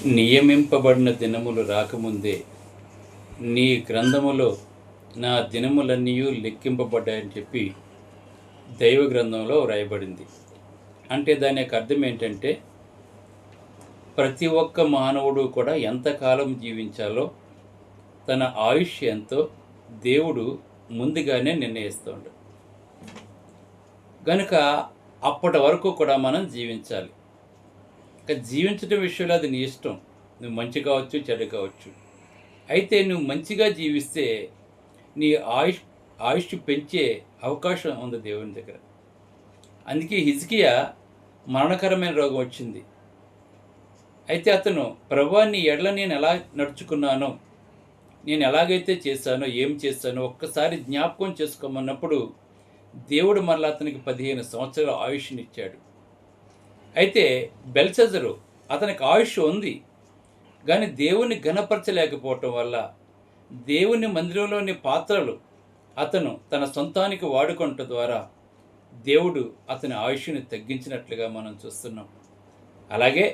నియమింపబడిన దినములు రాకముందే నీ గ్రంథములో నా దినములన్నీ లెక్కింపబడ్డాయని చెప్పి దైవ గ్రంథంలో వ్రాయబడింది. అంటే దాని యొక్క అర్థం ఏంటంటే, ప్రతి ఒక్క మానవుడు కూడా ఎంతకాలం జీవించాలో, తన ఆయుష్ ఎంతో దేవుడు ముందుగానే నిర్ణయిస్తాడు. కనుక అప్పటి వరకు కూడా మనం జీవించాలి. జీవించడం విషయంలో అది నీ ఇష్టం. నువ్వు మంచి కావచ్చు, చెడు కావచ్చు. అయితే నువ్వు మంచిగా జీవిస్తే నీ ఆయుష్ పెంచే అవకాశం ఉంది దేవుని దగ్గర. అందుకే హిజ్కియా మరణకరమైన రోగం వచ్చింది. అయితే అతను, ప్రభువా, నీ ఎడల నేను ఎలా నడుచుకున్నానో, నేను ఎలాగైతే చేశానో, ఏం చేశానో ఒక్కసారి జ్ఞాపకం చేసుకోమన్నప్పుడు దేవుడు మరలా అతనికి 15 సంవత్సరాల ఆయుష్నిచ్చాడు. అయితే బెల్షస్సరు, అతనికి ఆయుష్ ఉంది, కానీ దేవుని ఘనపరచలేకపోవటం వల్ల దేవుని మందిరంలోని పాత్రలు అతను తన సొంతానికి వాడుకోవటం ద్వారా దేవుడు అతని ఆయుష్ని తగ్గించినట్లుగా మనం చూస్తున్నాం. అలాగే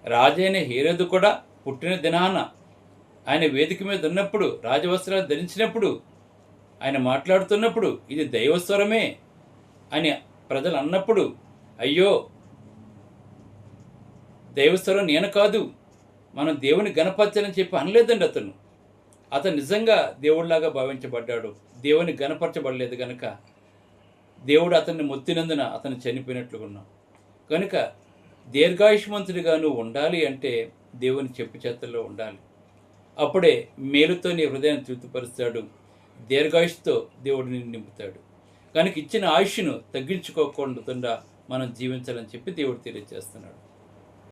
రాజైన హేరోదు కూడా పుట్టిన దినాన ఆయన వేదిక మీద ఉన్నప్పుడు, రాజవస్త్రాలు ధరించినప్పుడు, ఆయన మాట్లాడుతున్నప్పుడు ఇది దైవస్వరమే అని ప్రజలు అన్నప్పుడు, అయ్యో, దైవస్వరం నేను కాదు, మనం దేవుని గణపరచాలని చెప్పి అనలేదండి. అతను నిజంగా దేవుడిలాగా భావించబడ్డాడు. దేవుని గణపరచబడలేదు కనుక దేవుడు అతన్ని మొత్తినందున అతను చనిపోయినట్లుగా ఉన్నాం. కనుక దీర్ఘాయుష్మంతుడిగా నువ్వు ఉండాలి అంటే దేవుని చెప్పు చేతుల్లో ఉండాలి. అప్పుడే మేలుతో నీ హృదయాన్ని తృప్తిపరుస్తాడు. దీర్ఘాయుష్తో దేవుడు నిన్ను నింపుతాడు. కనుక ఇచ్చిన ఆయుష్ను తగ్గించుకోకుండా మనం జీవించాలని చెప్పి దేవుడు తెలియజేస్తున్నాడు.